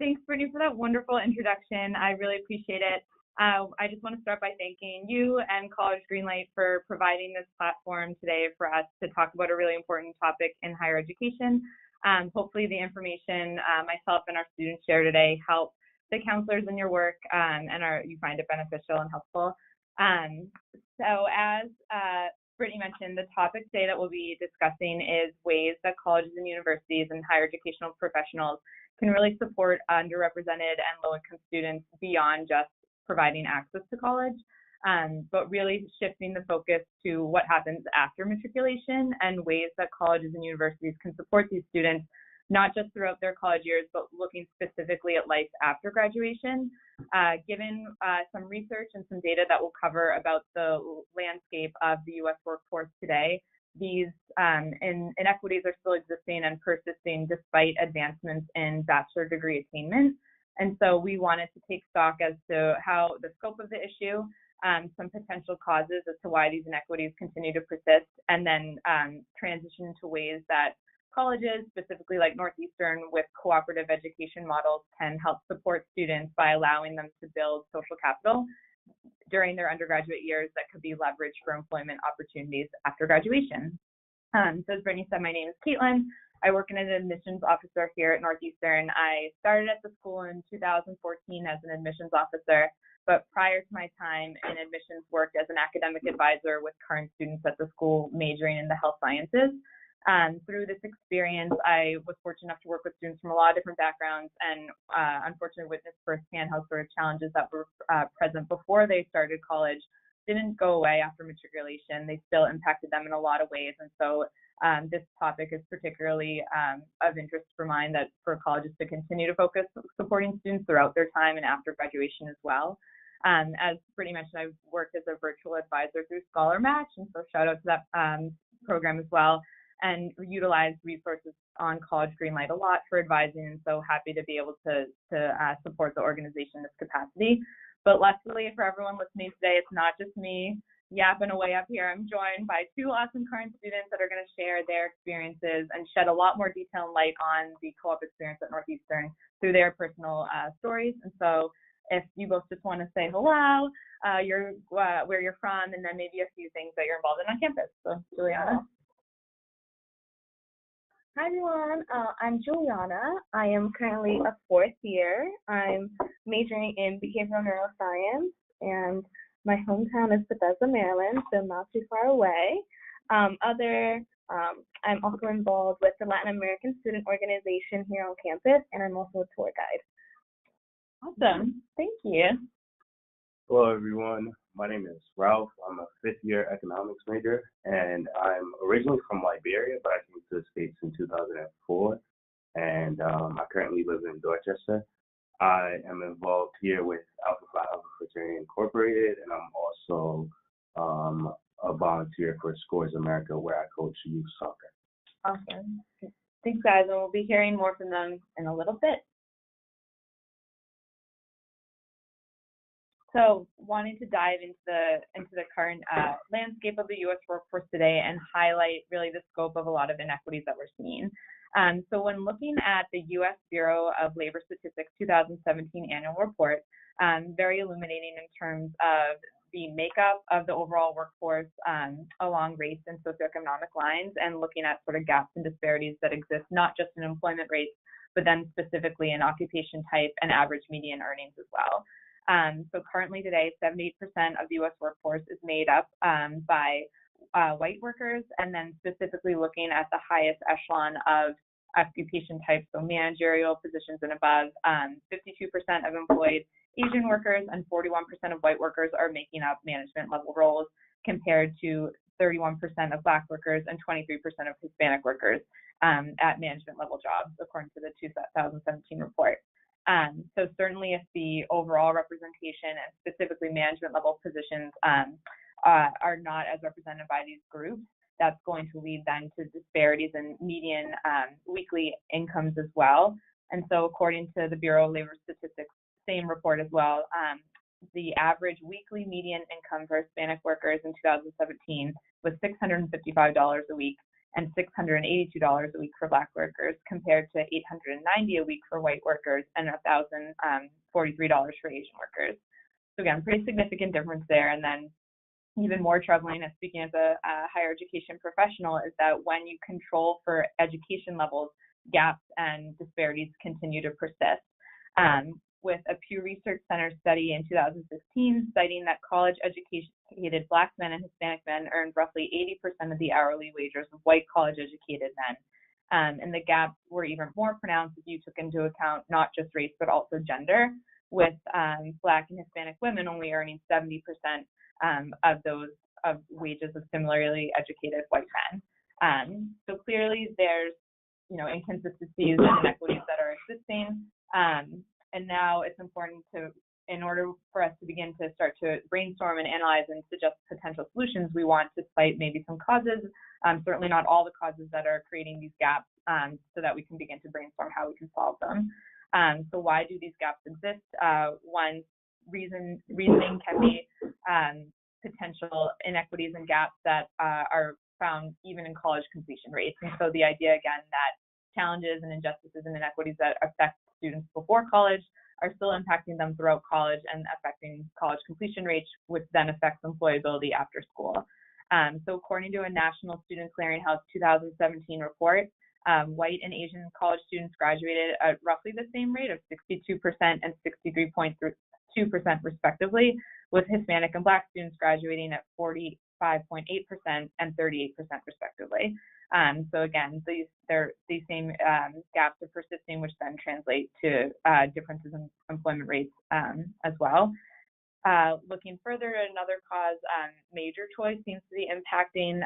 Thanks, Brittany, for that wonderful introduction. I really appreciate it. I just want to start by thanking you and College Greenlight for providing this platform today for us to talk about a really important topic in higher education. Hopefully the information myself and our students share today help the counselors in your work and you find it beneficial and helpful. So as Brittany mentioned, the topic today that we'll be discussing is ways that colleges and universities and higher educational professionals can really support underrepresented and low-income students beyond just providing access to college, but really shifting the focus to what happens after matriculation and ways that colleges and universities can support these students, not just throughout their college years, but looking specifically at life after graduation. Given some research and some data that we'll cover about the landscape of the U.S. workforce today, these inequities are still existing and persisting despite advancements in bachelor degree attainment. And so we wanted to take stock as to how the scope of the issue, some potential causes as to why these inequities continue to persist, and then transition to ways that colleges, specifically like Northeastern, with cooperative education models can help support students by allowing them to build social capital during their undergraduate years that could be leveraged for employment opportunities after graduation. So as Brittany said, my name is Caitlin. I work as an admissions officer here at Northeastern. I started at the school in 2014 as an admissions officer, but prior to my time in admissions, worked as an academic advisor with current students at the school majoring in the health sciences. Through this experience, I was fortunate enough to work with students from a lot of different backgrounds and unfortunately witnessed firsthand how sort of challenges that were present before they started college didn't go away after matriculation. They still impacted them in a lot of ways. And so this topic is particularly of interest for mine, that for colleges to continue to focus supporting students throughout their time and after graduation as well. As Brittany mentioned, I've worked as a virtual advisor through Scholar Match, and so shout out to that program as well, and utilize resources on College Greenlight a lot for advising, and so happy to be able to support the organization in this capacity. But luckily for everyone listening today, it's not just me yapping away up here. I'm joined by two awesome current students that are going to share their experiences and shed a lot more detail and light on the co-op experience at Northeastern through their personal stories. And so if you both just want to say hello, where you're from, and then maybe a few things that you're involved in on campus. So Juliana. Hi everyone, I'm Juliana. I am currently a fourth year. I'm majoring in behavioral neuroscience, and my hometown is Bethesda, Maryland, so not too far away. I'm also involved with the Latin American Student Organization here on campus, and I'm also a tour guide. Awesome, thank you. Hello everyone, my name is Ralph. I'm a fifth year economics major, and I'm originally from Liberia, but I came to the States in 2004, and I currently live in Dorchester. I am involved here with Alpha Phi Alpha Fraternity Incorporated, and I'm also a volunteer for Scores America, where I coach youth soccer. Awesome. Thanks, guys, and we'll be hearing more from them in a little bit. So wanting to dive into the current landscape of the U.S. workforce today and highlight really the scope of a lot of inequities that we're seeing. So when looking at the U.S. Bureau of Labor Statistics 2017 annual report, very illuminating in terms of the makeup of the overall workforce along race and socioeconomic lines, and looking at sort of gaps and disparities that exist, not just in employment rates, but then specifically in occupation type and average median earnings as well. So currently today, 78% of the U.S. workforce is made up by white workers, and then specifically looking at the highest echelon of occupation types, so managerial positions and above, 52% of employed Asian workers and 41% of white workers are making up management level roles, compared to 31% of Black workers and 23% of Hispanic workers at management level jobs, according to the 2017 report. So certainly if the overall representation and specifically management level positions are not as represented by these groups, that's going to lead then to disparities in median weekly incomes as well. And so according to the Bureau of Labor Statistics, same report as well, the average weekly median income for Hispanic workers in 2017 was $655 a week, and $682 a week for Black workers, compared to $890 a week for white workers and $1,043 for Asian workers. So again, pretty significant difference there. And then even more troubling, and speaking as a higher education professional, is that when you control for education levels, gaps and disparities continue to persist. With a Pew Research Center study in 2015 citing that college-educated Black men and Hispanic men earned roughly 80% of the hourly wages of white college-educated men. And the gaps were even more pronounced if you took into account not just race, but also gender, with Black and Hispanic women only earning 70% of wages of similarly educated white men. So clearly there's, inconsistencies and inequities that are existing. And now it's important in order for us to begin to start to brainstorm and analyze and suggest potential solutions, we want to cite maybe some causes, certainly not all the causes that are creating these gaps, so that we can begin to brainstorm how we can solve them. So why do these gaps exist? One reasoning can be potential inequities and gaps that are found even in college completion rates. And so the idea, again, that challenges and injustices and inequities that affect students before college are still impacting them throughout college and affecting college completion rates, which then affects employability after school. So according to a National Student Clearinghouse 2017 report, white and Asian college students graduated at roughly the same rate of 62% and 63.2% respectively, with Hispanic and Black students graduating at 45.8% and 38% respectively. So again, these same gaps are persisting, which then translate to differences in employment rates as well. Looking further at another cause, major choice seems to be impacting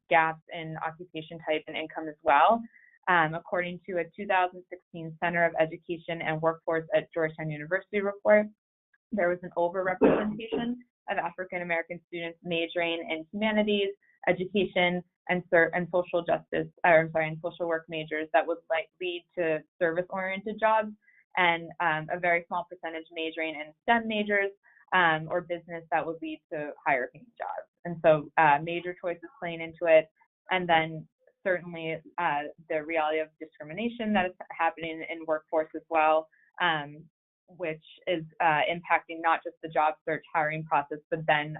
gaps in occupation type and income as well. According to a 2016 Center of Education and Workforce at Georgetown University report, there was an overrepresentation of African American students majoring in humanities, education, and social justice, and social work majors that would lead to service-oriented jobs, and a very small percentage majoring in STEM majors or business that would lead to higher paying jobs. And so major choices playing into it, and then certainly the reality of discrimination that is happening in workforce as well, which is impacting not just the job search hiring process, but then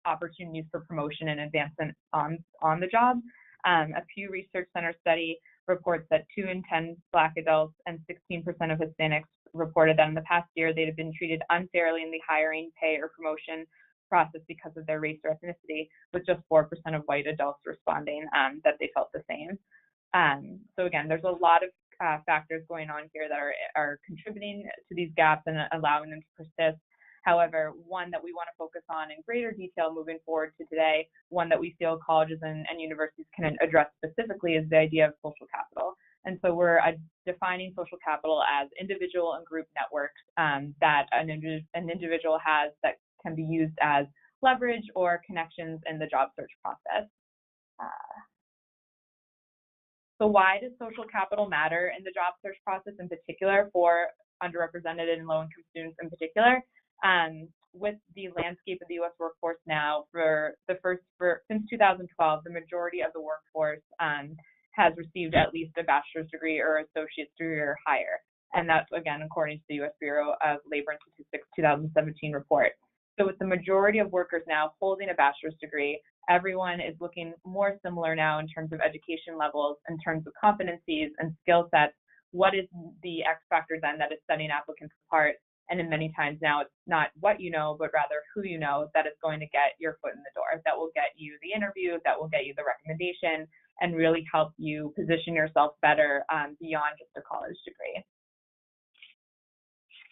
opportunities for promotion and advancement on the job. A Pew Research Center study reports that 2 in 10 Black adults and 16% of Hispanics reported that in the past year they'd have been treated unfairly in the hiring, pay, or promotion process because of their race or ethnicity, with just 4% of white adults responding that they felt the same. So again, there's a lot of factors going on here that are contributing to these gaps and allowing them to persist. However, one that we want to focus on in greater detail moving forward to today, one that we feel colleges and universities can address specifically, is the idea of social capital. And so we're defining social capital as individual and group networks that an individual has that can be used as leverage or connections in the job search process. So why does social capital matter in the job search process, in particular for underrepresented and low-income students in particular? With the landscape of the U.S. workforce now, since 2012, the majority of the workforce has received at least a bachelor's degree or associate's degree or higher. And that's, again, according to the U.S. Bureau of Labor and Statistics 2017 report. So with the majority of workers now holding a bachelor's degree, everyone is looking more similar now in terms of education levels, in terms of competencies and skill sets. What is the X factor then that is setting applicants apart? And in many times now, it's not what you know, but rather who you know that is going to get your foot in the door, that will get you the interview, that will get you the recommendation, and really help you position yourself better beyond just a college degree.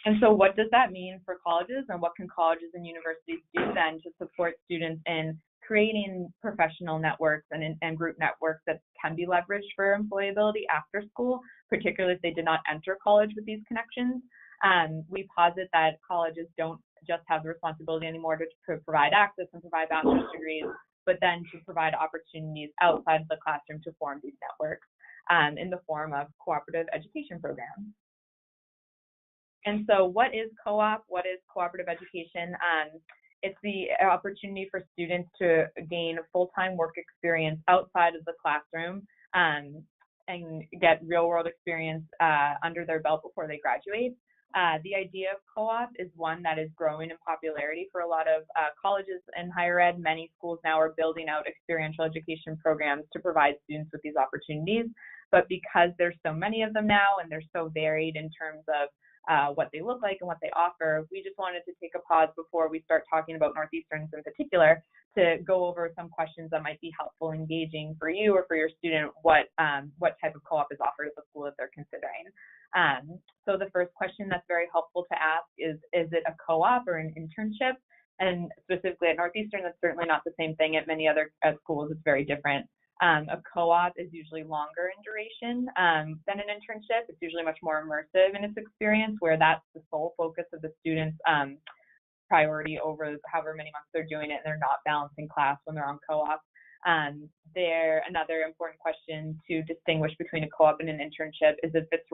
And so what does that mean for colleges, and what can colleges and universities do then to support students in creating professional networks and group networks that can be leveraged for employability after school, particularly if they did not enter college with these connections? We posit that colleges don't just have the responsibility anymore to provide access and provide bachelor's degrees, but then to provide opportunities outside the classroom to form these networks in the form of cooperative education programs. And so what is co-op? What is cooperative education? It's the opportunity for students to gain full-time work experience outside of the classroom and get real-world experience under their belt before they graduate. The idea of co-op is one that is growing in popularity for a lot of colleges and higher ed. Many schools now are building out experiential education programs to provide students with these opportunities. But because there's so many of them now and they're so varied in terms of what they look like and what they offer, we just wanted to take a pause before we start talking about Northeasterns in particular to go over some questions that might be helpful, engaging for you or for your student, what type of co-op is offered at the school that they're considering. So the first question that's very helpful to ask is it a co-op or an internship? And specifically at Northeastern, that's certainly not the same thing. At many other schools, it's very different. A co-op is usually longer in duration than an internship. It's usually much more immersive in its experience, where that's the sole focus of the student's priority over however many months they're doing it, and they're not balancing class when they're on co-op. Another important question to distinguish between a co-op and an internship is if it's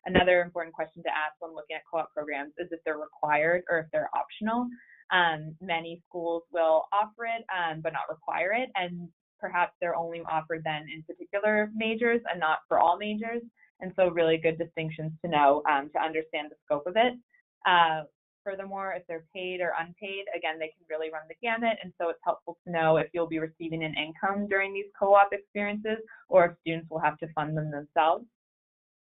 another important question to ask when looking at co-op programs is if they're required or if they're optional. Many schools will offer it, but not require it, and perhaps they're only offered then in particular majors and not for all majors. And so really good distinctions to know to understand the scope of it. Furthermore, if they're paid or unpaid, again, they can really run the gamut. And so it's helpful to know if you'll be receiving an income during these co-op experiences or if students will have to fund them themselves.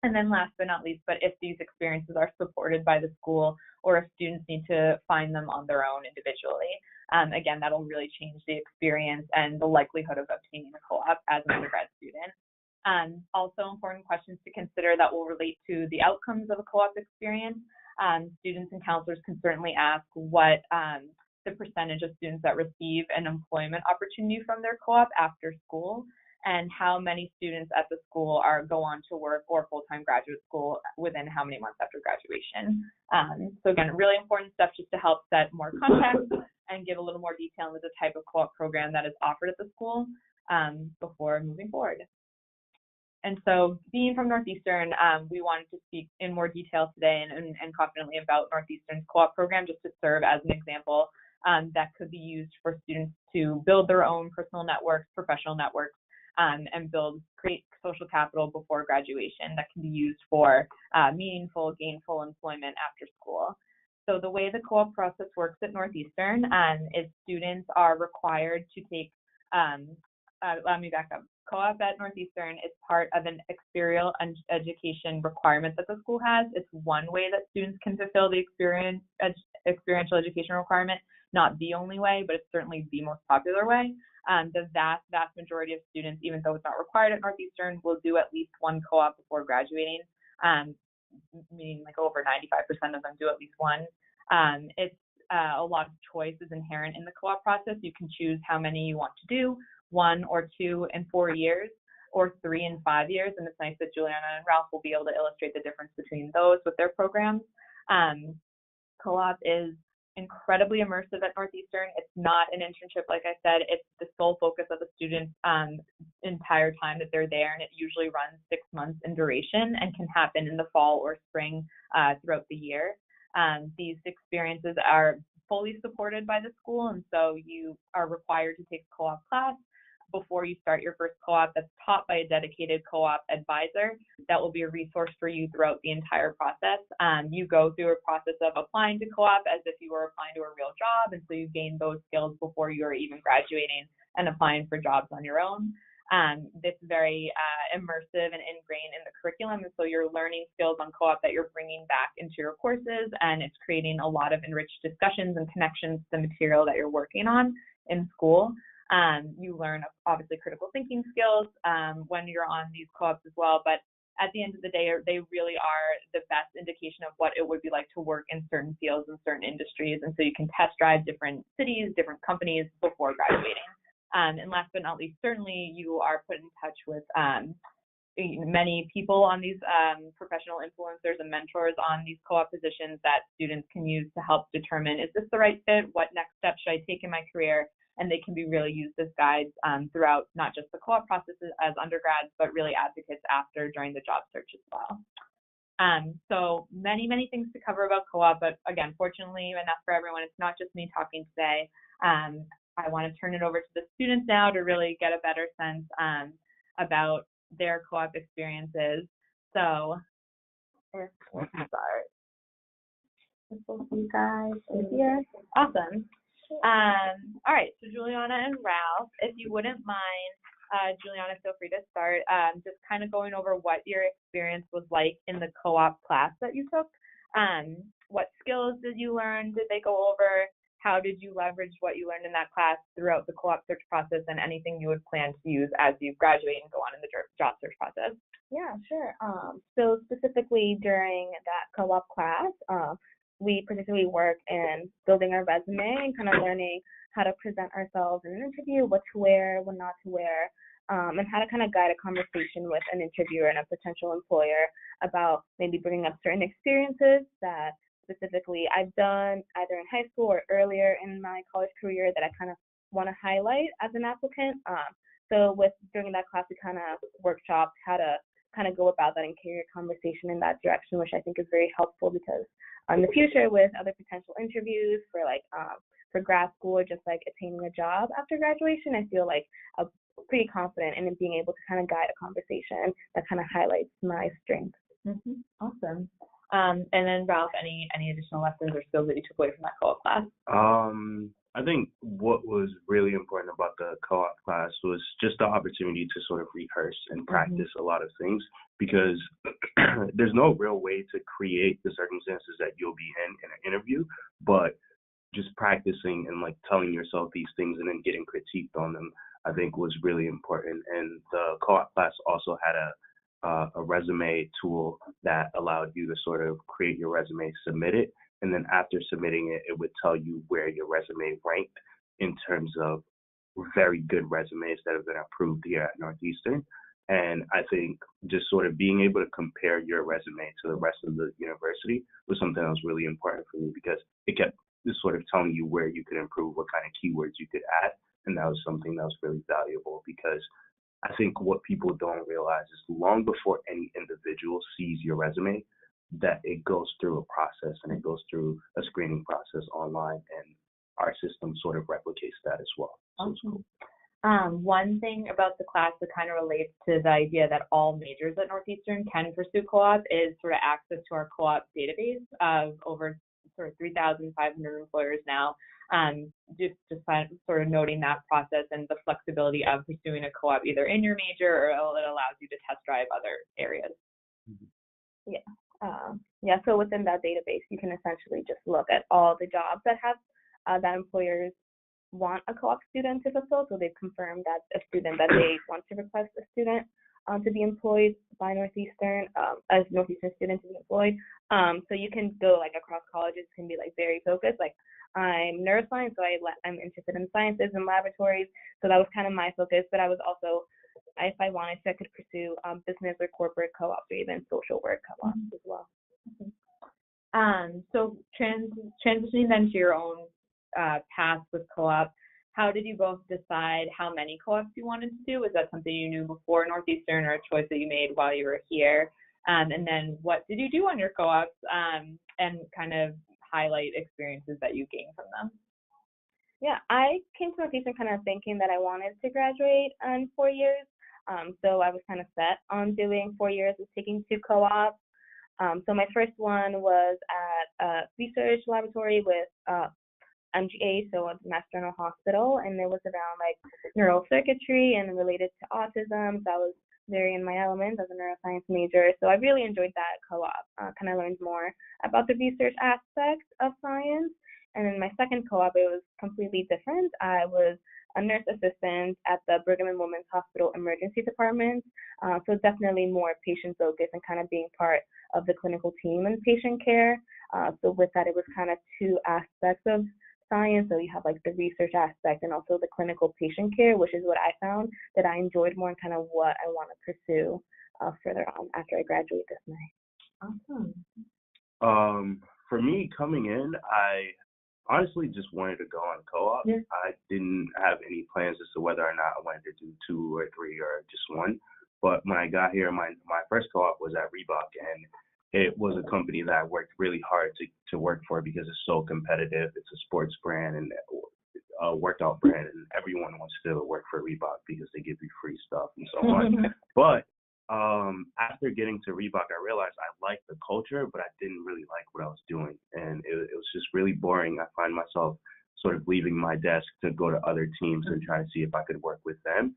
And then last but not least, but if these experiences are supported by the school or if students need to find them on their own individually. Again, that'll really change the experience and the likelihood of obtaining a co-op as an undergrad student. Also important questions to consider that will relate to the outcomes of a co-op experience. Students and counselors can certainly ask what the percentage of students that receive an employment opportunity from their co-op after school, and how many students at the school go on to work or full-time graduate school within how many months after graduation. So again, really important stuff just to help set more context and give a little more detail into the type of co-op program that is offered at the school before moving forward. And so being from Northeastern, we wanted to speak in more detail today and confidently about Northeastern's co-op program just to serve as an example that could be used for students to build their own personal networks, professional networks, and create social capital before graduation that can be used for meaningful, gainful employment after school. So the way the co-op process works at Northeastern is students are required to take, let me back up. Co-op at Northeastern is part of an experiential education requirement that the school has. It's one way that students can fulfill the experiential education requirement, not the only way, but it's certainly the most popular way. The vast majority of students, even though it's not required at Northeastern, will do at least one co-op before graduating, meaning like over 95% of them do at least one. It's a lot of choice is inherent in the co-op process. You can choose how many you want to do, 1 or 2 in 4 years, or 3 in 5 years. And it's nice that Juliana and Ralph will be able to illustrate the difference between those with their programs. Co-op is incredibly immersive at Northeastern. It's not an internship, like I said. It's the sole focus of the student's entire time that they're there, and it usually runs 6 months in duration and can happen in the fall or spring throughout the year. These experiences are fully supported by the school, and so you are required to take a co-op class before you start your first co-op that's taught by a dedicated co-op advisor that will be a resource for you throughout the entire process. You go through a process of applying to co-op as if you were applying to a real job, and so you gain those skills before you are even graduating and applying for jobs on your own. It's very immersive and ingrained in the curriculum, and so you're learning skills on co-op that you're bringing back into your courses, and it's creating a lot of enriched discussions and connections to the material that you're working on in school. You learn, obviously, critical thinking skills when you're on these co-ops as well, but at the end of the day, they really are the best indication of what it would be like to work in certain fields and certain industries, and so you can test drive different cities, different companies before graduating. And last but not least, certainly you are put in touch with many people on these professional influencers and mentors on these co-op positions that students can use to help determine, is this the right fit? What next steps should I take in my career? And they can be really used as guides throughout not just the co-op processes as undergrads, but really advocates after during the job search as well. So many things to cover about co-op, but again, fortunately enough for everyone, it's not just me talking today. I want to turn it over to the students now to really get a better sense about their co-op experiences. So let's start. You guys are here. Awesome. All right, so Juliana and Ralph, if you wouldn't mind, Juliana, feel free to start, just kind of going over what your experience was like in the co-op class that you took. What skills did you learn? Did they go over? How did you leverage what you learned in that class throughout the co-op search process, and anything you would plan to use as you graduate and go on in the job search process? Yeah, sure. So specifically during that co-op class, we particularly work in building our resume and kind of learning how to present ourselves in an interview, what to wear, what not to wear, and how to kind of guide a conversation with an interviewer and a potential employer about maybe bringing up certain experiences that specifically I've done either in high school or earlier in my college career that I kind of want to highlight as an applicant. So during that class, we kind of workshopped how to kind of go about that and carry a conversation in that direction, which I think is very helpful because in the future with other potential interviews for grad school or just like attaining a job after graduation, I feel like I'm pretty confident in being able to kind of guide a conversation that kind of highlights my strengths. Mm-hmm. Awesome. And then Ralph, any additional lessons or skills that you took away from that co-op class? I think what was really important about the co-op class was just the opportunity to sort of rehearse and practice a lot of things, because there's no real way to create the circumstances that you'll be in an interview, but just practicing and like telling yourself these things and then getting critiqued on them, I think was really important. And the co-op class also had a resume tool that allowed you to sort of create your resume, submit it, and then after submitting it, it would tell you where your resume ranked in terms of very good resumes that have been approved here at Northeastern. And I think just sort of being able to compare your resume to the rest of the university was something that was really important for me, because it kept just sort of telling you where you could improve, what kind of keywords you could add. And that was something that was really valuable, because I think what people don't realize is long before any individual sees your resume, that it goes through a process and it goes through a screening process online, and our system sort of replicates that as well. So it's cool. One thing about the class that kind of relates to the idea that all majors at Northeastern can pursue co-op is sort of access to our co-op database of over sort of 3,500 employers now. Just sort of noting that process and the flexibility of pursuing a co-op either in your major, or it allows you to test drive other areas. Yeah. So within that database, you can essentially just look at all the jobs that have that employers want a co-op student to fulfill. So they've confirmed that a student that they want to request a student to be employed by Northeastern, as Northeastern student to be employed. So you can go like across colleges, can be like very focused. Like I'm neuroscience, so I'm interested in sciences and laboratories. So that was kind of my focus. But I was also, if I wanted to, I could pursue business or corporate co-ops or even social work co-ops as well. So transitioning then to your own path with co-op, how did you both decide how many co-ops you wanted to do? Was that something you knew before Northeastern, or a choice that you made while you were here? And then what did you do on your co-ops, and kind of highlight experiences that you gained from them? Yeah, I came to Northeastern kind of thinking that I wanted to graduate in 4 years. So I was kind of set on doing 4 years of taking 2 co-ops. So my first one was at a research laboratory with MGA, so a Mass General Hospital, and it was around like neural circuitry and related to autism. So I was very in my element as a neuroscience major. So I really enjoyed that co-op. Kind of learned more about the research aspects of science. And in my second co-op, it was completely different. I was a nurse assistant at the Brigham and Women's Hospital emergency department. So definitely more patient focused and kind of being part of the clinical team and patient care. So with that, it was kind of 2 aspects of science. So you have like the research aspect and also the clinical patient care, which is what I found that I enjoyed more and kind of what I want to pursue further on after I graduate this May. Awesome. For me, coming in, I honestly just wanted to go on co-op. Yeah. I didn't have any plans as to whether or not I wanted to do 2 or 3 or just 1. But when I got here, my first co-op was at Reebok, and it was a company that I worked really hard to work for because it's so competitive. It's a sports brand and a workout brand, and everyone wants to work for Reebok because they give you free stuff and so on. But after getting to Reebok, I realized I liked the culture, but I didn't really like what I was doing, and it was just really boring. I find myself sort of leaving my desk to go to other teams and try to see if I could work with them.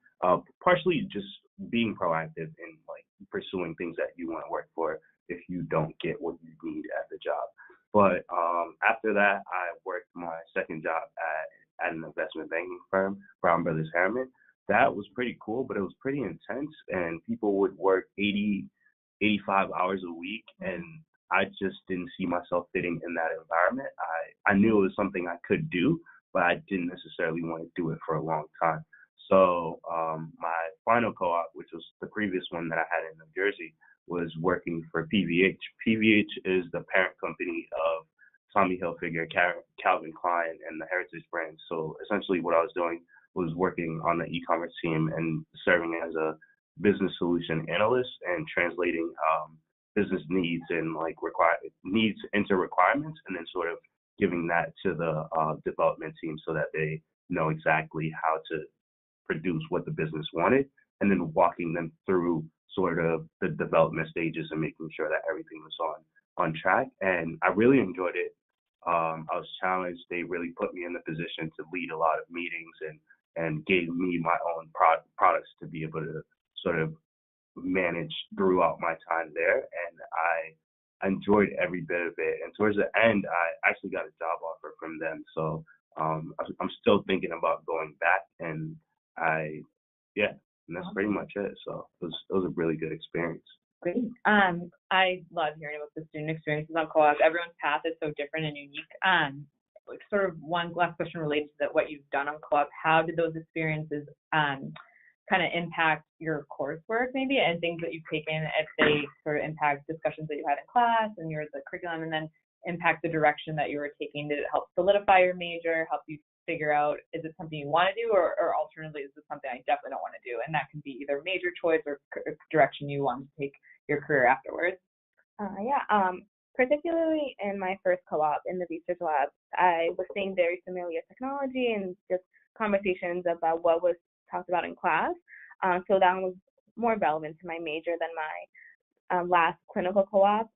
Partially just being proactive in like pursuing things that you want to work for if you don't get what you need at the job. But after that, I worked my second job at an investment banking firm, Brown Brothers Harriman. That was pretty cool, but it was pretty intense, and people would work 80, 85 hours a week, and I just didn't see myself fitting in that environment. I knew it was something I could do, but I didn't necessarily want to do it for a long time. So my final co-op, which was the previous one that I had in New Jersey, was working for PVH. PVH is the parent company of Tommy Hilfiger, Calvin Klein, and the Heritage brand. So essentially what I was doing was working on the e-commerce team and serving as a business solution analyst and translating business needs and like needs into requirements, and then sort of giving that to the development team so that they know exactly how to produce what the business wanted, and then walking them through sort of the development stages and making sure that everything was on track. And I really enjoyed it. I was challenged. They really put me in the position to lead a lot of meetings and gave me my own products to be able to sort of manage throughout my time there. And I enjoyed every bit of it. And towards the end, I actually got a job offer from them. So I'm still thinking about going back, and and that's pretty much it. So it was a really good experience. Great. I love hearing about the student experiences on co-op. Everyone's path is so different and unique. Like sort of one last question related to what you've done on co-op. How did those experiences kind of impact your coursework maybe, and things that you've taken, if they sort of impact discussions that you had in class and the curriculum, and then impact the direction that you were taking? Did it help solidify your major, help you figure out, is it something you want to do, or alternatively, is this something I definitely don't want to do? And that can be either major choice or direction you want to take your career afterwards. Particularly in my first co-op in the research lab, I was seeing very familiar technology and just conversations about what was talked about in class. So that was more relevant to my major than my last clinical co-op.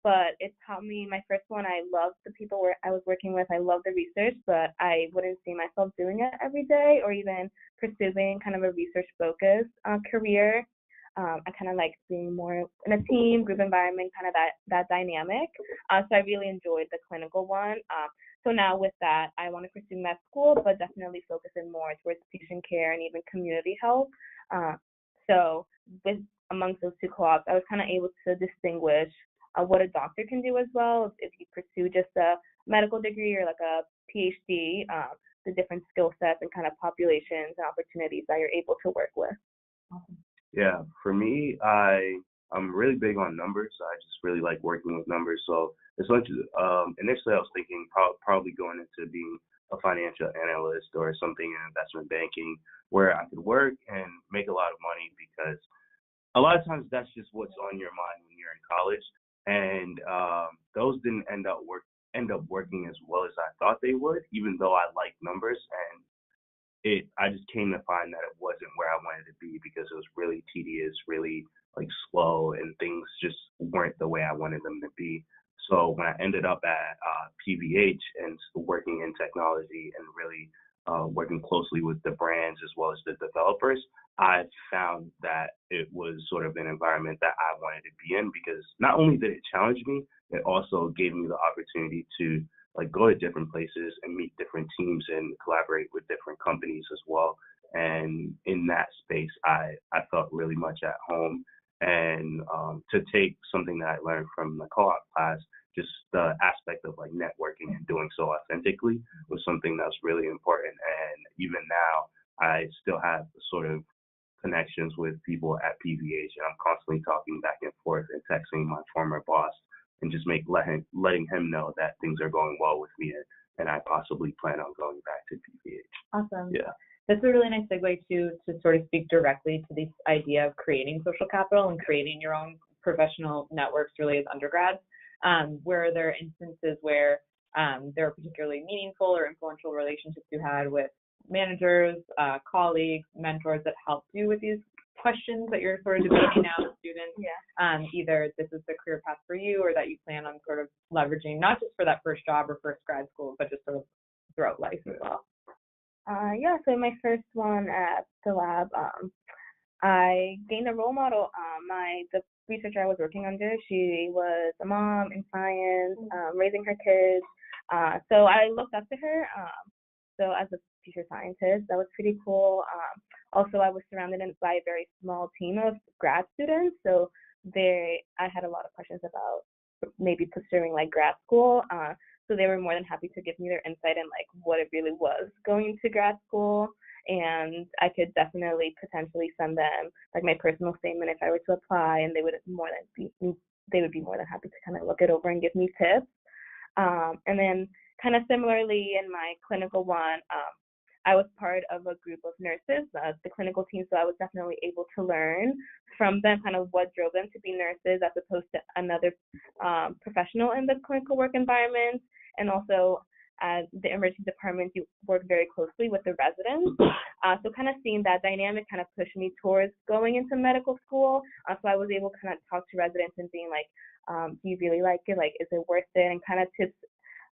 But it taught me, my first one, I loved the people I was working with. I loved the research, but I wouldn't see myself doing it every day or even pursuing kind of a research-focused career. I kind of like being more in a team, group environment, kind of that dynamic. So I really enjoyed the clinical one. So now with that, I want to pursue med school, but definitely focusing more towards patient care and even community health. So amongst those two co-ops, I was kind of able to distinguish what a doctor can do as well if you pursue just a medical degree or like a PhD, the different skill sets and kind of populations and opportunities that you're able to work with. Awesome. Yeah, for me, I'm really big on numbers. I just really like working with numbers. So essentially, initially I was thinking probably going into being a financial analyst or something in investment banking where I could work and make a lot of money, because a lot of times that's just what's on your mind when you're in college. And those didn't end up working as well as I thought they would, even though I like numbers. And I just came to find that it wasn't where I wanted to be, because it was really tedious, really like slow, and things just weren't the way I wanted them to be. So when I ended up at PVH and working in technology and really working closely with the brands as well as the developers, I found that it was sort of an environment that I wanted to be in, because not only did it challenge me, it also gave me the opportunity to like go to different places and meet different teams and collaborate with different companies as well. And in that space, I felt really much at home. And to take something that I learned from the co-op class, just the aspect of like networking and doing so authentically, was something that's really important. And even now, I still have sort of connections with people at PVH, and I'm constantly talking back and forth and texting my former boss and just letting him know that things are going well with me, and I possibly plan on going back to PVH. Awesome. Yeah. That's a really nice segue to sort of speak directly to this idea of creating social capital and creating your own professional networks really as undergrads. Were there instances where there were particularly meaningful or influential relationships you had with managers, colleagues, mentors that helped you with these questions that you're sort of debating now with students? Yeah. Either this is the career path for you or that you plan on sort of leveraging, not just for that first job or first grad school, but just sort of throughout life as well. Yeah, so my first one at the lab, I gained a role model. The researcher I was working under, she was a mom in science, raising her kids. So I looked up to her. So as a future scientist, that was pretty cool. Also, I was surrounded by a very small team of grad students. So I had a lot of questions about maybe pursuing like grad school. So they were more than happy to give me their insight in like what it really was going to grad school. And I could definitely potentially send them like my personal statement if I were to apply, and they would be more than happy to kind of look it over and give me tips. And then kind of similarly in my clinical one, I was part of a group of nurses, the clinical team, so I was definitely able to learn from them kind of what drove them to be nurses as opposed to another professional in the clinical work environment. And also as the emergency department, you work very closely with the residents. So kind of seeing that dynamic kind of pushed me towards going into medical school. So I was able to kind of talk to residents and being like, do you really like it? Like, is it worth it? And kind of tips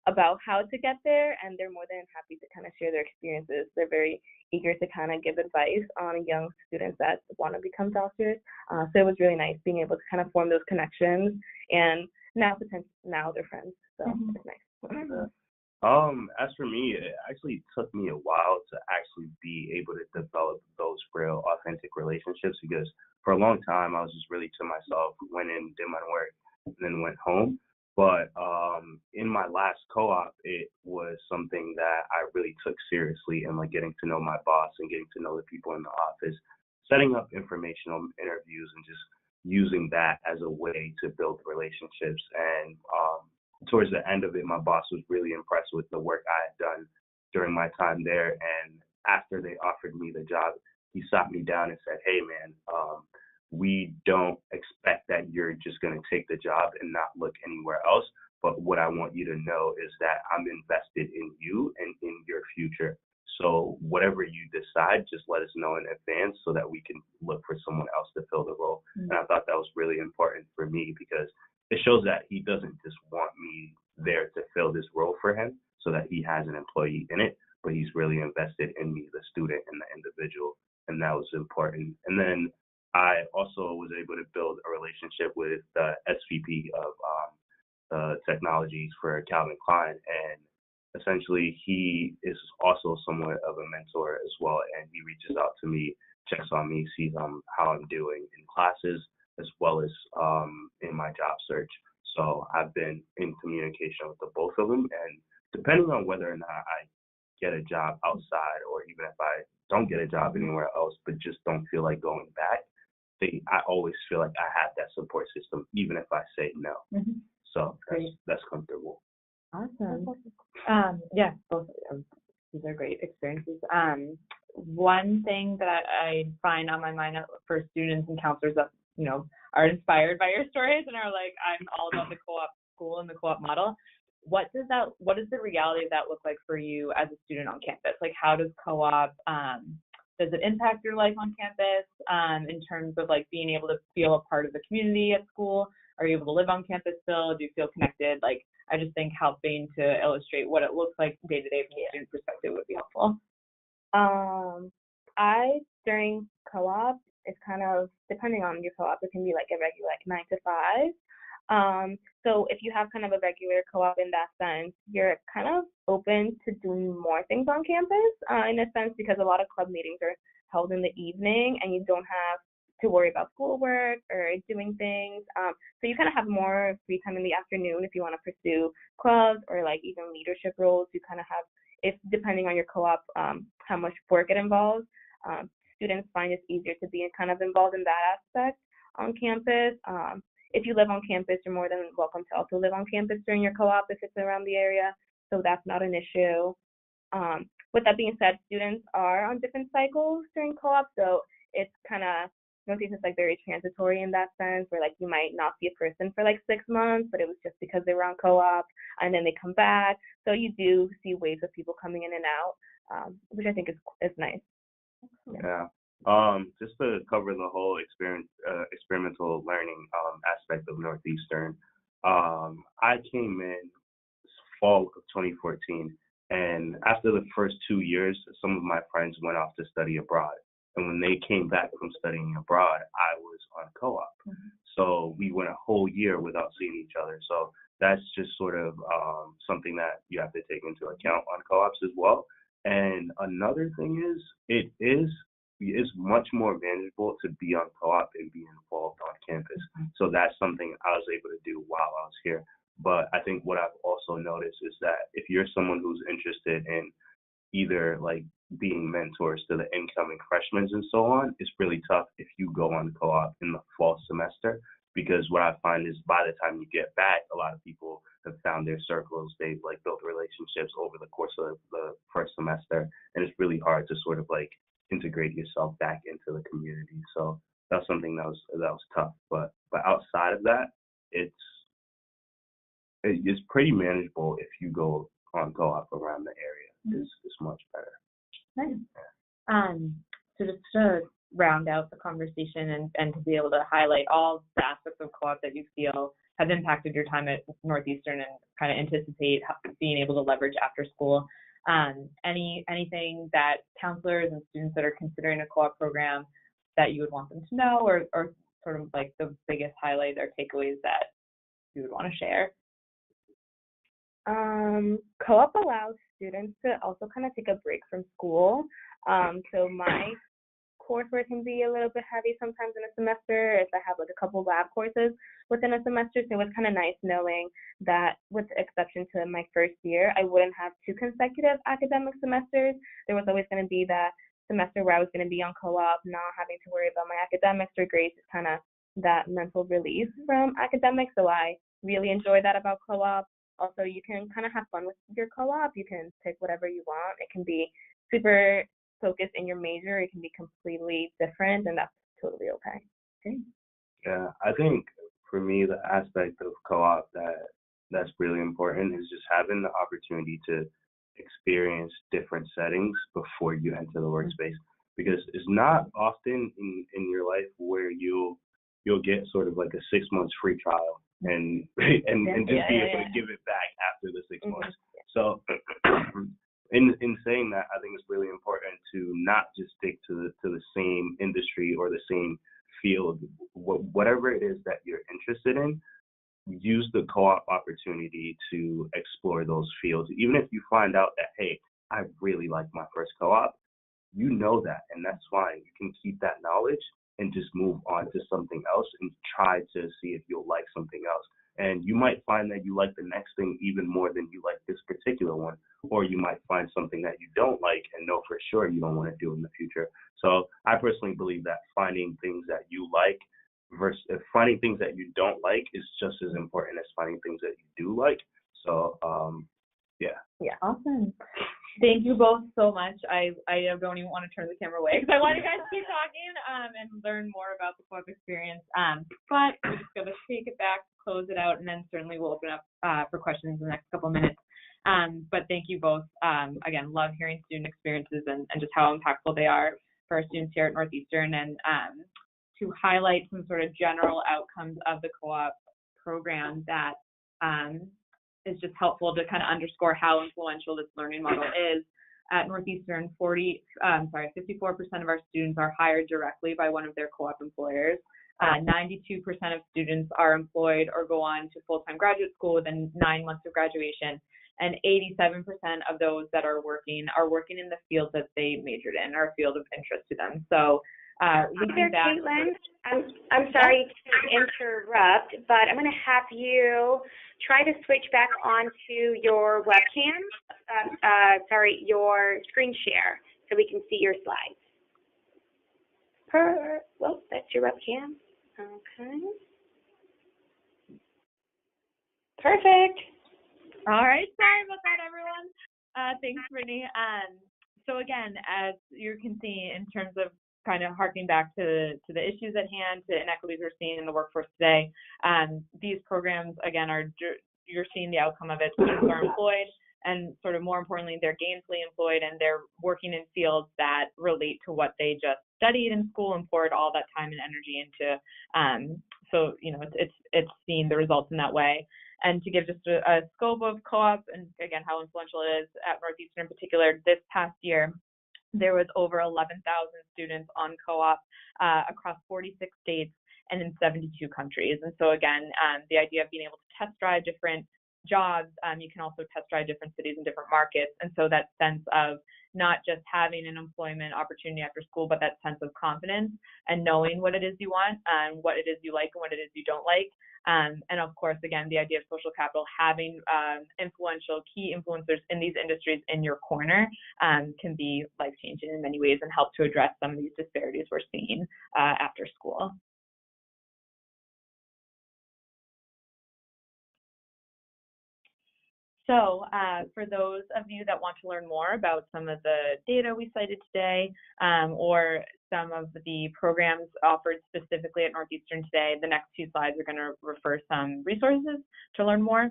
about how to get there. And they're more than happy to kind of share their experiences. They're very eager to kind of give advice on young students that want to become doctors. So it was really nice being able to kind of form those connections. And now they're friends. So it's nice. As for me, it actually took me a while to actually be able to develop those real authentic relationships, because for a long time I was just really to myself, went in, did my work, and then went home. But in my last co-op, it was something that I really took seriously, and like getting to know my boss and getting to know the people in the office, setting up informational interviews and just using that as a way to build relationships. And towards the end of it, my boss was really impressed with the work I had done during my time there. And after they offered me the job, he sat me down and said, "Hey, man, we don't expect that you're just going to take the job and not look anywhere else. But what I want you to know is that I'm invested in you and in your future. So whatever you decide, just let us know in advance so that we can look for someone else to fill the role." And I thought that was really important for me, because it shows that he doesn't just want me there to fill this role for him so that he has an employee in it, but he's really invested in me, the student and the individual. And that was important. And then I also was able to build a relationship with the SVP of technologies for Calvin Klein. And essentially, he is also somewhat of a mentor as well. And he reaches out to me, checks on me, sees how I'm doing in classes, as well as in my job search. So I've been in communication with the both of them. And depending on whether or not I get a job outside, or even if I don't get a job anywhere else, but just don't feel like going back, I always feel like I have that support system, even if I say no. So that's comfortable. Awesome. Yeah, both these are great experiences. One thing that I find on my mind for students and counselors that, you know, are inspired by your stories and are like, I'm all about the co-op school and the co-op model. What does the reality of that look like for you as a student on campus? Like, how does co-op, does it impact your life on campus in terms of like being able to feel a part of the community at school? Are you able to live on campus still? Do you feel connected? Like, I just think helping to illustrate what it looks like day to day from a student perspective would be helpful. During co-op, it's kind of, depending on your co-op, it can be like a regular, like 9 to 5. So if you have kind of a regular co-op in that sense, you're kind of open to doing more things on campus in a sense, because a lot of club meetings are held in the evening and you don't have to worry about schoolwork or doing things. So you kind of have more free time in the afternoon if you want to pursue clubs or like even leadership roles. You kind of have, if depending on your co-op, how much work it involves. Students find it's easier to be kind of involved in that aspect on campus. If you live on campus, you're more than welcome to also live on campus during your co-op if it's around the area. So that's not an issue. With that being said, students are on different cycles during co-op, so it's kind of Northeastern is like very transitory in that sense, where like you might not see a person for like 6 months, but it was just because they were on co-op, and then they come back. So you do see waves of people coming in and out, which I think is nice. Yeah. Just to cover the whole experimental learning aspect of Northeastern, I came in fall of 2014, and after the first 2 years, some of my friends went off to study abroad. And when they came back from studying abroad, I was on co-op. Mm-hmm. So we went a whole year without seeing each other. So that's just sort of something that you have to take into account on co-ops as well. And another thing is, it is much more manageable to be on co-op and be involved on campus. Mm-hmm. So that's something I was able to do while I was here. But I think what I've also noticed is that if you're someone who's interested in either like being mentors to the incoming freshmen and so on, it's really tough if you go on co-op in the fall semester, because what I find is by the time you get back, a lot of people have found their circles, they've like built relationships over the course of the first semester, and it's really hard to sort of like integrate yourself back into the community. So that's something that was tough. But outside of that, it's pretty manageable if you go on co-op around the area. Mm-hmm. It's much better. Nice. So just to round out the conversation and to be able to highlight all the aspects of co-op that you feel have impacted your time at Northeastern and kind of anticipate being able to leverage after school. Anything that counselors and students that are considering a co-op program that you would want them to know, or sort of like the biggest highlights or takeaways that you would want to share? Co-op allows students to also kind of take a break from school. So my coursework can be a little bit heavy sometimes in a semester if I have like a couple lab courses within a semester. So it was kind of nice knowing that, with the exception to my first year, I wouldn't have 2 consecutive academic semesters. There was always going to be that semester where I was going to be on co-op, not having to worry about my academics or grades, just kind of that mental release from academics. So I really enjoy that about co-op. Also, you can kind of have fun with your co-op. You can pick whatever you want. It can be super focused in your major. It can be completely different, and that's totally okay. Okay. Yeah, I think for me, the aspect of co-op that's really important is just having the opportunity to experience different settings before you enter the workspace, because it's not often in your life where you'll get sort of like a 6 months free trial and just be able to give it back after the 6 months. So in saying that, I think it's really important to not just stick to the same industry or the same field. Whatever it is that you're interested in, use the co-op opportunity to explore those fields. Even if you find out that, hey, I really like my first co-op, you know that, and that's fine. You can keep that knowledge and just move on to something else and try to see if you'll like something else. And you might find that you like the next thing even more than you like this particular one, or you might find something that you don't like and know for sure you don't want to do in the future. So I personally believe that finding things that you like versus finding things that you don't like is just as important as finding things that you do like. So yeah, awesome. Thank you both so much. I don't even want to turn the camera away because I want you guys to keep talking and learn more about the co-op experience. But we're just going to take it back, close it out, and then certainly we'll open up for questions in the next couple of minutes. But thank you both. Again, love hearing student experiences and just how impactful they are for our students here at Northeastern, and to highlight some sort of general outcomes of the co-op program that is just helpful to kind of underscore how influential this learning model is. At Northeastern, 54% of our students are hired directly by one of their co-op employers. 92% of students are employed or go on to full-time graduate school within 9 months of graduation, and 87% of those that are working in the field that they majored in, or a field of interest to them. So Caitlin, I'm sorry to interrupt, but I'm going to have you try to switch back onto your webcam, your screen share, so we can see your slides. Well, that's your webcam. Okay. Perfect. All right. Sorry about that, everyone. Thanks, Brittany. So again, as you can see, in terms of kind of harking back to the issues at hand, to inequities we're seeing in the workforce today, these programs, again, you're seeing the outcome of it. Students are employed, and sort of more importantly, they're gainfully employed, and they're working in fields that relate to what they just studied in school and poured all that time and energy into. So, it's seeing the results in that way. And to give just a scope of co-op, and again, how influential it is at Northeastern in particular, this past year, there was over 11,000 students on co-op across 46 states and in 72 countries. And so again, the idea of being able to test drive different jobs, you can also test drive different cities and different markets. And so that sense of not just having an employment opportunity after school, but that sense of confidence and knowing what it is you want and what it is you like and what it is you don't like. And of course, again, the idea of social capital, having influential key influencers in these industries in your corner can be life-changing in many ways and help to address some of these disparities we're seeing after school. So for those of you that want to learn more about some of the data we cited today, or some of the programs offered specifically at Northeastern today, the next two slides are going to refer some resources to learn more.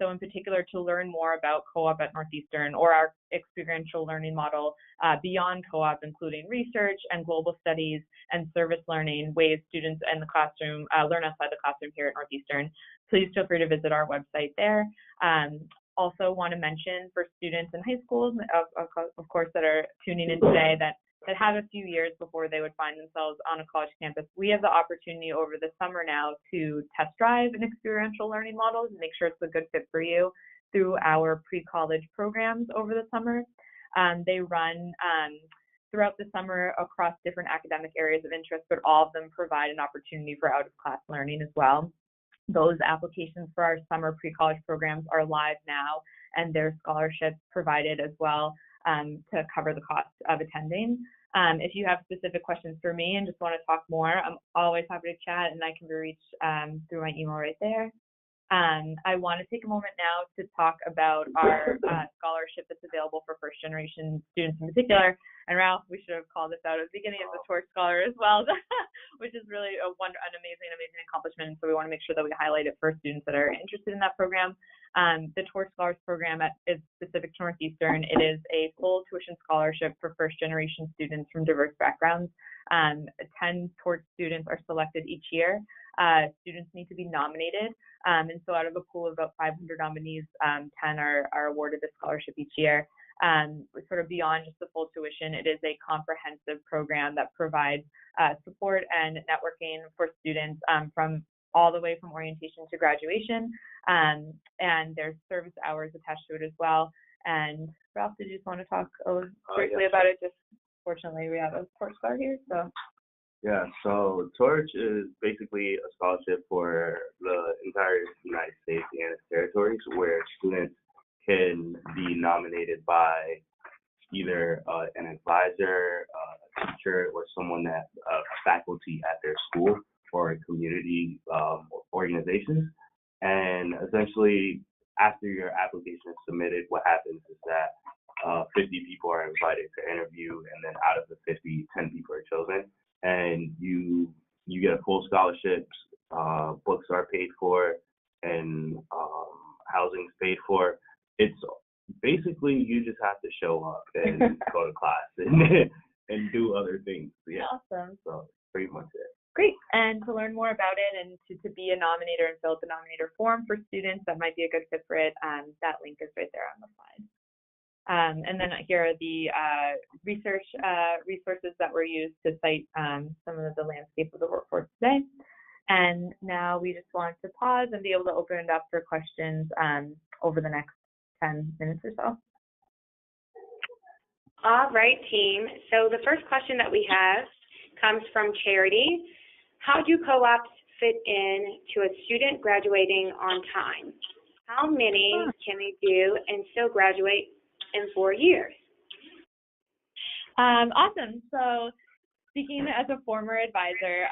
So in particular, to learn more about co-op at Northeastern, or our experiential learning model beyond co-op, including research and global studies and service learning, ways students in the classroom learn outside the classroom here at Northeastern, please feel free to visit our website there. Also want to mention for students in high schools, of course, that are tuning in today, that have a few years before they would find themselves on a college campus, we have the opportunity over the summer now to test drive an experiential learning model and make sure it's a good fit for you through our pre-college programs over the summer. They run throughout the summer across different academic areas of interest, but all of them provide an opportunity for out-of-class learning as well. Those applications for our summer pre-college programs are live now, and there's scholarships provided as well to cover the cost of attending. If you have specific questions for me and just want to talk more, I'm always happy to chat, and I can be reached through my email right there. I want to take a moment now to talk about our scholarship that's available for first-generation students in particular. And Ralph, we should have called this out at the beginning as the Torch Scholar as well, which is really an amazing accomplishment. So we want to make sure that we highlight it for students that are interested in that program. The Torch Scholars program is specific to Northeastern. It is a full tuition scholarship for first-generation students from diverse backgrounds. 10 Torch students are selected each year. Students need to be nominated, and so out of a pool of about 500 nominees, 10 are awarded the scholarship each year. Sort of beyond just the full tuition, it is a comprehensive program that provides support and networking for students from all the way from orientation to graduation, and there's service hours attached to it as well. And Ralph, did you just want to talk briefly about it? Just fortunately, we have a Torch Scholar here, so. Yeah, so Torch is basically a scholarship for the entire United States and its territories, where students can be nominated by either an advisor, a teacher, or someone that faculty at their school or a community organizations. And essentially, after your application is submitted, what happens is that 50 people are invited to interview, and then out of the 50, 10 people are chosen. And you get a full scholarship, books are paid for, and housing's paid for. It's basically, you just have to show up and go to class and do other things. Yeah. Awesome. So pretty much it. Great. And to learn more about it and to be a nominator and fill out the nominator form for students that might be a good fit for it, that link is right there on the slide. And then here are the research resources that were used to cite some of the landscape of the workforce today. And now we just want to pause and be able to open it up for questions over the next 10 minutes or so. All right, team. So the first question that we have comes from Charity. How do co-ops fit in to a student graduating on time? How many can they do and still graduate in 4 years? Awesome. So speaking as a former advisor,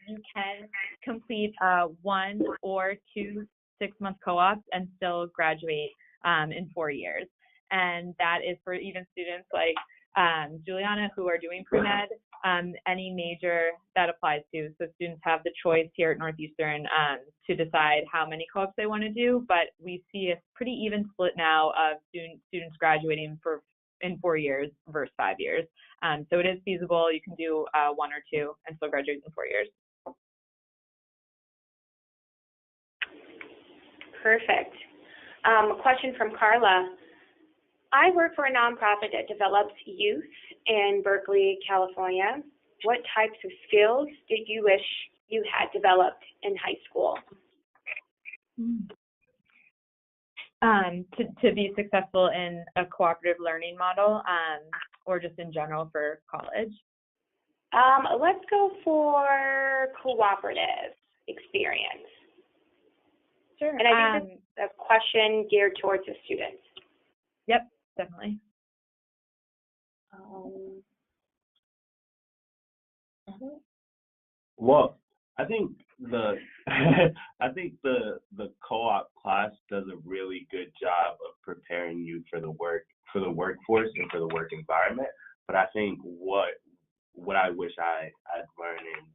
you can complete 1 or 2 6-month co-ops and still graduate in 4 years. And that is for even students like Juliana, who are doing pre-med, any major that applies to. So students have the choice here at Northeastern to decide how many co-ops they want to do, but we see a pretty even split now of students graduating in 4 years versus 5 years. So it is feasible. You can do 1 or 2 and still graduate in 4 years. Perfect. A question from Carla. I work for a nonprofit that develops youth in Berkeley, California. What types of skills did you wish you had developed in high school? To be successful in a cooperative learning model, or just in general for college? Let's go for cooperative experience. Sure. And I think this is a question geared towards the students. Yep, definitely. Well, I think the the co-op class does a really good job of preparing you for the workforce and for the work environment. But I think what I wish I'd learned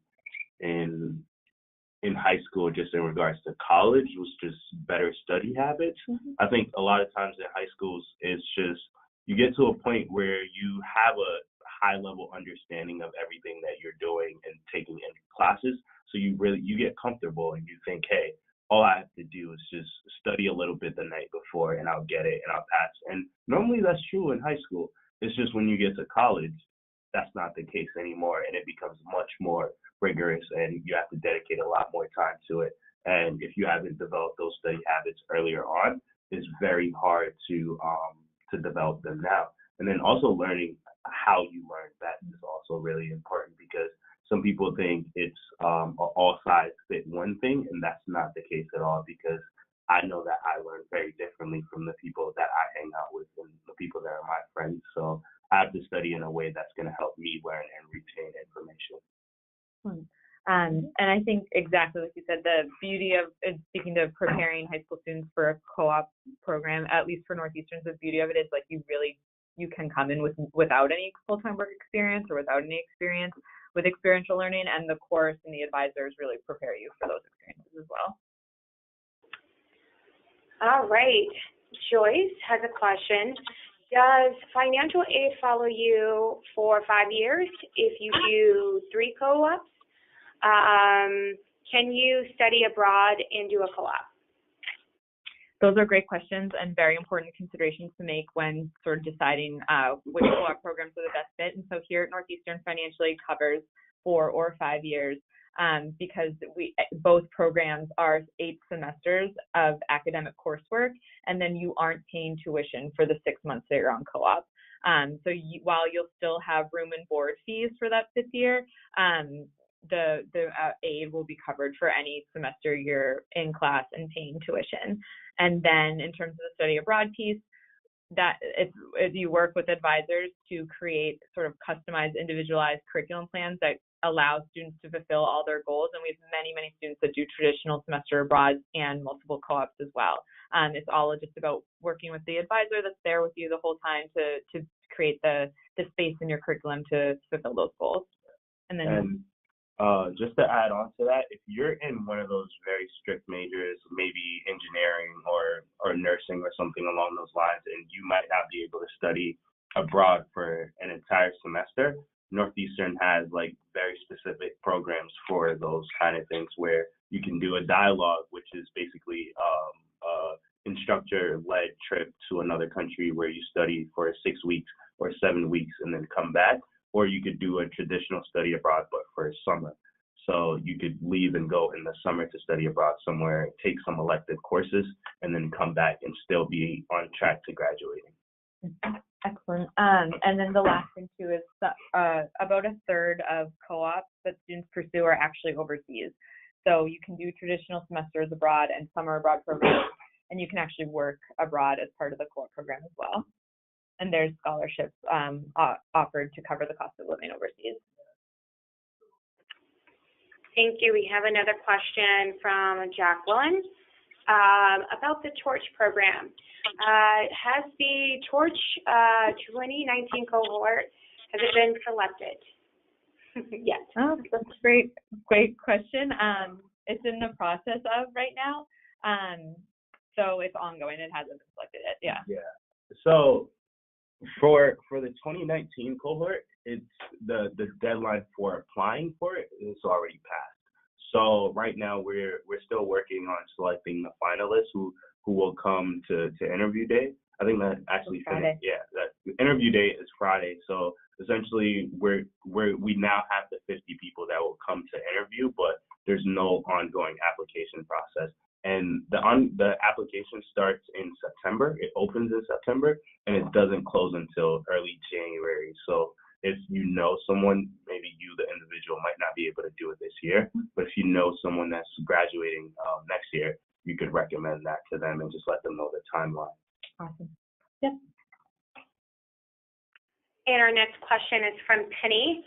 in high school, just in regards to college, was just better study habits. Mm-hmm. I think a lot of times in high schools, it's just you get to a point where you have a high level understanding of everything that you're doing and taking in classes. So you get comfortable and you think, hey, all I have to do is just study a little bit the night before and I'll get it and I'll pass. And normally that's true in high school. It's just when you get to college, that's not the case anymore, and it becomes much more rigorous, and you have to dedicate a lot more time to it. And if you haven't developed those study habits earlier on, it's very hard to develop them now. And then also learning how you learn that is also really important, because some people think it's all sides fit one thing, and that's not the case at all, because I know that I learn very differently from the people that I hang out with and the people that are my friends. So I have to study in a way that's going to help me learn and retain information. And I think exactly like you said, the beauty of speaking to preparing high school students for a co-op program, at least for Northeastern, the beauty of it is like you can come in without any full-time work experience or without any experience with experiential learning, and the course and the advisors really prepare you for those experiences as well. All right. Joyce has a question. Does financial aid follow you for 5 years if you do 3 co-ops? Can you study abroad and do a co-op? Those are great questions and very important considerations to make when sort of deciding which co-op programs are the best fit. And so here at Northeastern, financial aid covers 4 or 5 years because both programs are 8 semesters of academic coursework, and then you aren't paying tuition for the 6 months that you're on co-op. So while you'll still have room and board fees for that 5th year, the aid will be covered for any semester you're in class and paying tuition. And then in terms of the study abroad piece, that if you work with advisors to create sort of customized, individualized curriculum plans that allow students to fulfill all their goals. And we have many, many students that do traditional semester abroad and multiple co-ops as well. It's all just about working with the advisor that's there with you the whole time to create the space in your curriculum to fulfill those goals. And just to add on to that, if you're in one of those very strict majors, maybe engineering or nursing or something along those lines, and you might not be able to study abroad for an entire semester, Northeastern has like very specific programs for those kind of things, where you can do a dialogue, which is basically instructor-led trip to another country where you study for 6 weeks or 7 weeks and then come back. Or you could do a traditional study abroad, but for a summer. So you could leave and go in the summer to study abroad somewhere, take some elective courses, and then come back and still be on track to graduating. Excellent. And then the last thing too is about a third of co-ops that students pursue are actually overseas. So you can do traditional semesters abroad and summer abroad programs, and you can actually work abroad as part of the co-op program as well. And there's scholarships offered to cover the cost of living overseas. Thank you. We have another question from Jacqueline. about the Torch program. Has the Torch 2019 cohort, has it been selected yet? Oh, that's a great question. It's in the process of right now. So it's ongoing. It hasn't been selected yet. Yeah. Yeah. So for the 2019 cohort, it's the deadline for applying for it is already passed. So right now we're still working on selecting the finalists who will come to interview day. I think that actually Friday. Yeah, that interview day is Friday. So essentially we now have the 50 people that will come to interview, but there's no ongoing application process. And the application starts in September. It opens in September and it doesn't close until early January. So if you know someone, maybe you, the individual, might not be able to do it this year, but if you know someone that's graduating next year, you could recommend that to them and just let them know the timeline. Awesome. Yep. And our next question is from Penny.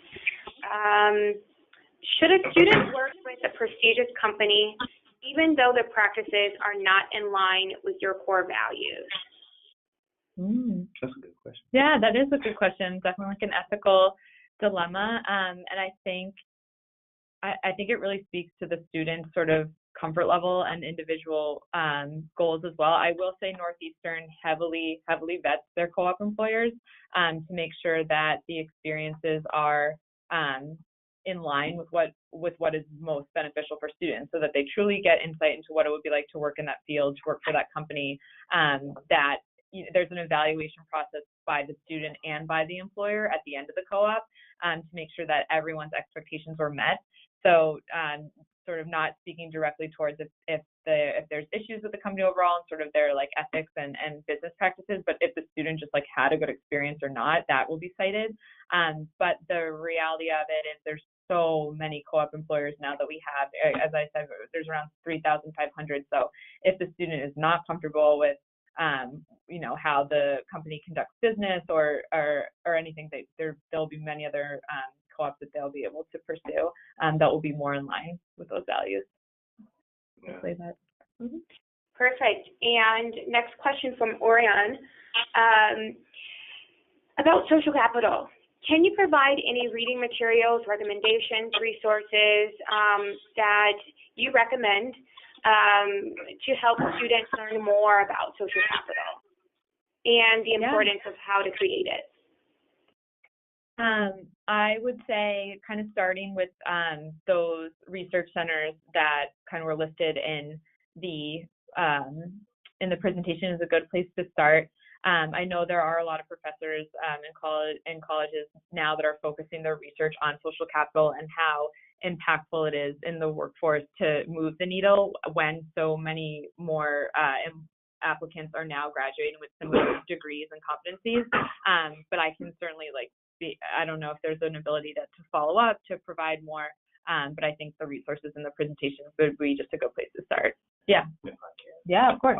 Should a student work with a prestigious company even though the practices are not in line with your core values? That's a good question. Yeah, that is a good question. Definitely like an ethical dilemma. And I think it really speaks to the student's sort of comfort level and individual goals as well. I will say Northeastern heavily vets their co-op employers to make sure that the experiences are in line with what is most beneficial for students, so that they truly get insight into what it would be like to work in that field, to work for that company, that there's an evaluation process by the student and by the employer at the end of the co-op to make sure that everyone's expectations are met. So sort of not speaking directly towards if there's issues with the company overall and sort of their like ethics and business practices, but if the student just like had a good experience or not, that will be cited. But the reality of it is there's so many co-op employers now that we have. As I said, there's around 3,500. So if the student is not comfortable with how the company conducts business or anything, there'll be many other co-ops that they'll be able to pursue that will be more in line with those values. Yeah. Perfect. And next question from Orion about social capital. Can you provide any reading materials, recommendations, resources that you recommend to help students learn more about social capital and the importance of how to create it? I would say kind of starting with those research centers that kind of were listed in the presentation is a good place to start. I know there are a lot of professors in colleges now that are focusing their research on social capital and how impactful it is in the workforce to move the needle when so many more applicants are now graduating with similar degrees and competencies. But I can certainly I don't know if there's an ability to follow up to provide more, but I think the resources in the presentation would be just a good place to start. Yeah. If I can. Yeah, of course.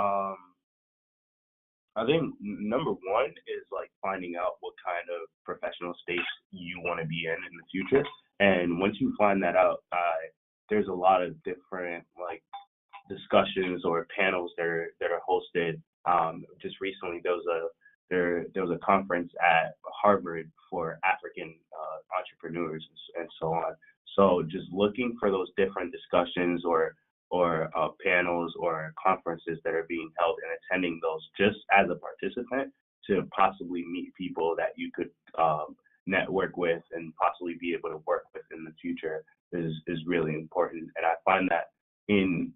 I think number one is like finding out what kind of professional space you want to be in the future. And once you find that out, there's a lot of different like discussions or panels that are hosted. Just recently there was a conference at Harvard for African entrepreneurs and so on. So just looking for those different discussions or panels or conferences that are being held and attending those just as a participant to possibly meet people that you could network with and possibly be able to work with in the future is really important. And I find that in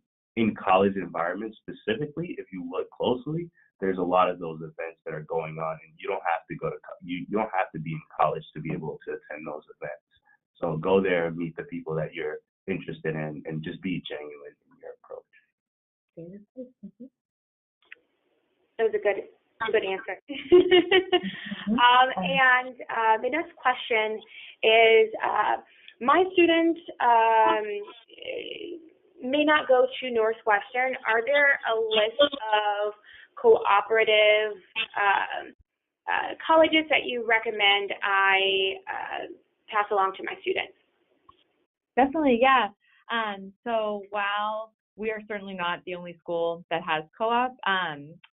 college environments specifically, if you look closely, there's a lot of those events that are going on, and you don't have to you don't have to be in college to be able to attend those events. So go there, meet the people that you're interested in, and just be genuine in your approach. That was a good answer. And the next question is, my students may not go to Northwestern. Are there a list of cooperative colleges that you recommend I pass along to my students? Definitely, yeah. So while we are certainly not the only school that has co-op.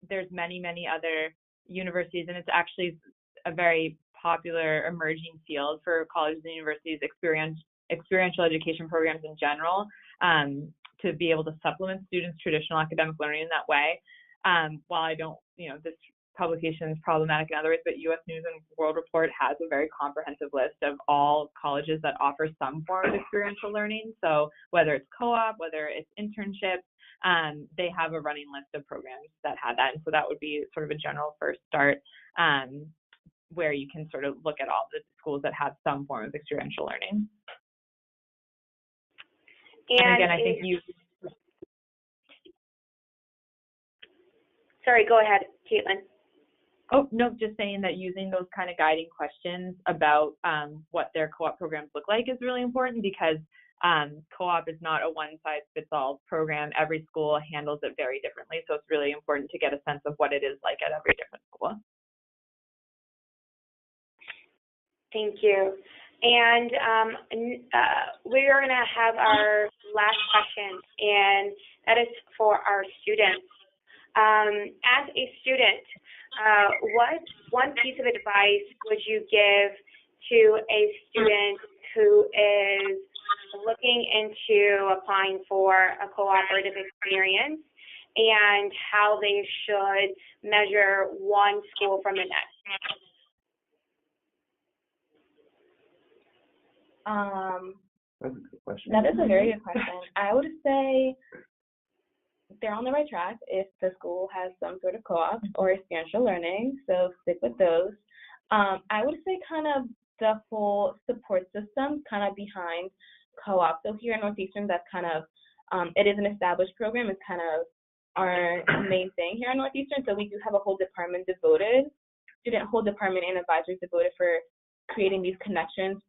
There's many, many other universities, and it's actually a very popular emerging field for colleges and universities, experiential education programs in general, to be able to supplement students' traditional academic learning in that way. While I don't, this publication is problematic in other ways, but U.S. News and World Report has a very comprehensive list of all colleges that offer some form of experiential learning. So whether it's co-op, whether it's internships, they have a running list of programs that have that. And so that would be sort of a general first start, where you can sort of look at all the schools that have some form of experiential learning. And again, I think Sorry, go ahead, Caitlin. Oh, no, just saying that using those kind of guiding questions about what their co-op programs look like is really important, because co-op is not a one-size-fits-all program. Every school handles it very differently, so it's really important to get a sense of what it is like at every different school. Thank you. And we are going to have our last question, and that is for our students. As a student, what one piece of advice would you give to a student who is looking into applying for a cooperative experience, and how they should measure one school from the next? That's a good question. That is a very good question. I would say they're on the right track if the school has some sort of co-op or experiential learning, so stick with those. I would say kind of the whole support system kind of behind co-op. So here in Northeastern, that's kind of, it is an established program. It's kind of our main thing here in Northeastern. So we do have a whole department devoted, whole department and advisors devoted for creating these connections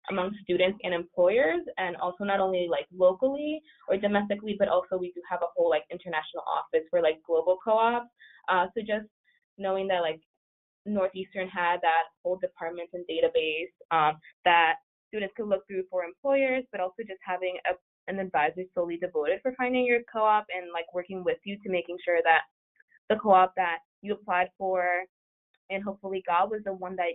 among students and employers, and also not only like locally or domestically, but also we do have a whole like international office for like global co-ops. So just knowing that like Northeastern had that whole department and database that students could look through for employers, but also just having an advisor solely devoted for finding your co-op and like working with you to making sure that the co-op that you applied for and hopefully got was the one that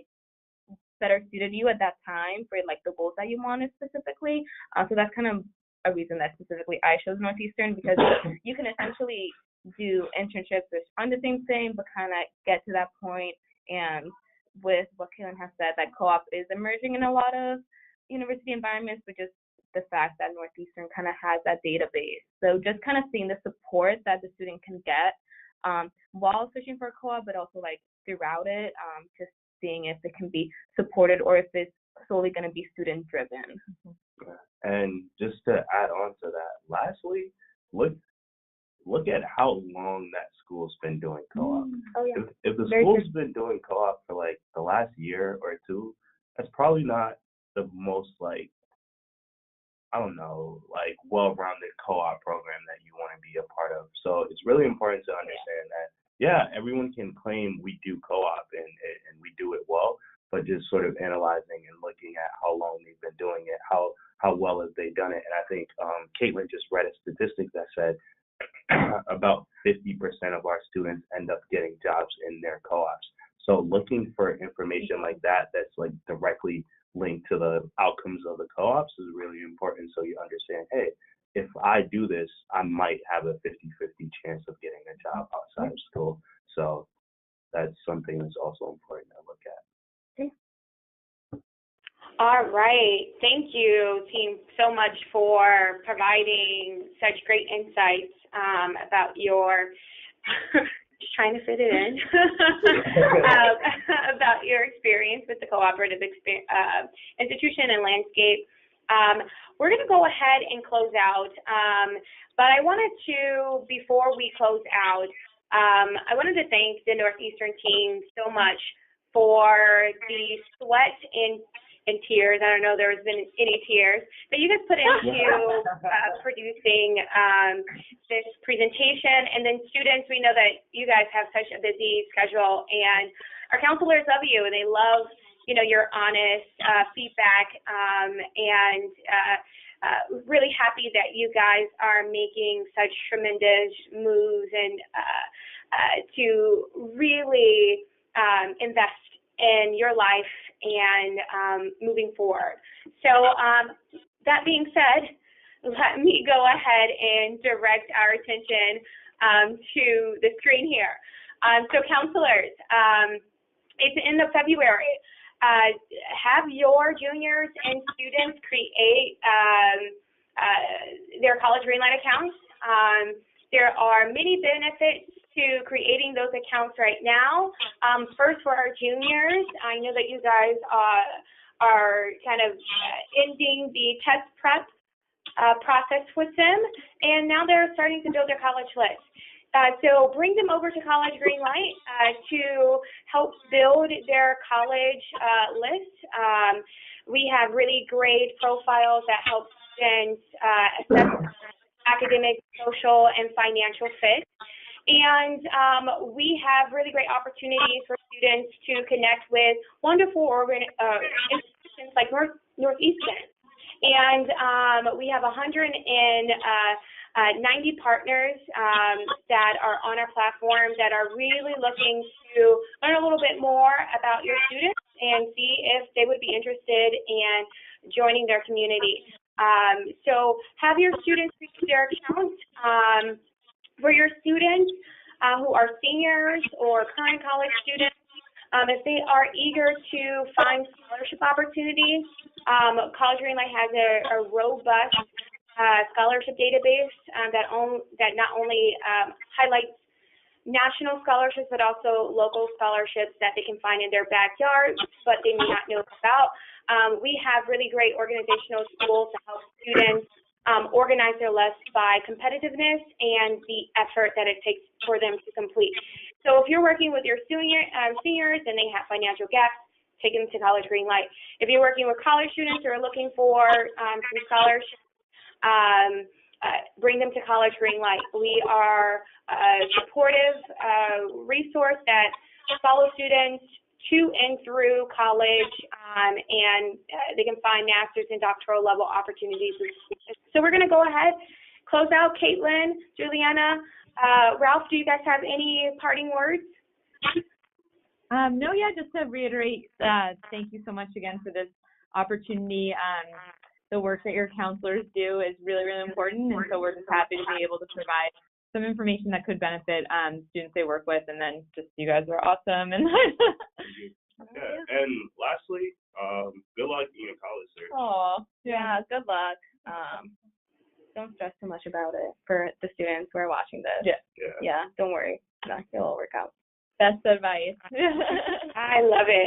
better suited you at that time for like the goals that you wanted specifically. So that's kind of a reason that specifically I chose Northeastern, because you can essentially do internships which aren't the same thing, but kind of get to that point. And with what Caitlin has said, that co-op is emerging in a lot of university environments, but just the fact that Northeastern kind of has that database. So just kind of seeing the support that the student can get while searching for a co-op, but also like throughout it, just seeing if it can be supported or if it's solely going to be student driven. And just to add on to that, lastly, look at how long that school's been doing co-op. Oh, yeah. If the school's been doing co-op for like the last year or two, that's probably not the most like, I don't know, like well-rounded co-op program that you want to be a part of. So it's really important to understand that, yeah, everyone can claim we do co-op and we do it well, but just sort of analyzing and looking at how long they've been doing it, how well have they done it. And I think Caitlin just read a statistic that said about 50% of our students end up getting jobs in their co-ops. So looking for information like that that's like directly linked to the outcomes of the co-ops is really important, so you understand, hey, if I do this, I might have a 50-50 chance of getting a job outside of school. So that's something that's also important to look at. Okay. All right. Thank you, team, so much for providing such great insights about your just trying to fit it in about your experience with the cooperative institution and landscape. We're going to go ahead and close out, but I wanted to, before we close out, I wanted to thank the Northeastern team so much for the sweat and tears. I don't know there has been any tears that you guys put into producing this presentation. And then students, we know that you guys have such a busy schedule, and our counselors love you, and they love your honest feedback and really happy that you guys are making such tremendous moves and to really invest in your life and moving forward. So that being said, let me go ahead and direct our attention to the screen here. So counselors, it's in the February. Have your juniors and students create their college Greenlight accounts. There are many benefits to creating those accounts right now. First, for our juniors, I know that you guys are kind of ending the test prep process with them, and now they're starting to build their college list. So bring them over to College Greenlight to help build their college list. We have really great profiles that help students assess academic, social, and financial fit. And we have really great opportunities for students to connect with wonderful institutions like Northeastern. And we have 190 partners that are on our platform that are really looking to learn a little bit more about your students and see if they would be interested in joining their community. So have your students create their accounts. For your students who are seniors or current college students, if they are eager to find scholarship opportunities, College Greenlight has a robust scholarship database that not only highlights national scholarships, but also local scholarships that they can find in their backyard, but they may not know about. We have really great organizational tools to help students organize their list by competitiveness and the effort that it takes for them to complete. So if you're working with your seniors and they have financial gaps, take them to College Greenlight. If you're working with college students who are looking for some scholarships, bring them to College Greenlight. We are a supportive resource that follows students to and through college, and they can find master's and doctoral level opportunities. So we're going to go ahead, close out. Caitlin, Juliana, Ralph, do you guys have any parting words? No, yeah, just to reiterate, thank you so much again for this opportunity. The work that your counselors do is really, really important, and so we're just happy to be able to provide some information that could benefit students they work with, and then just you guys are awesome. And yeah, and lastly, good luck in college, sir. Oh, yeah, good luck. Don't stress too much about it for the students who are watching this. Yeah, don't worry. It'll all work out. Best advice. I love it.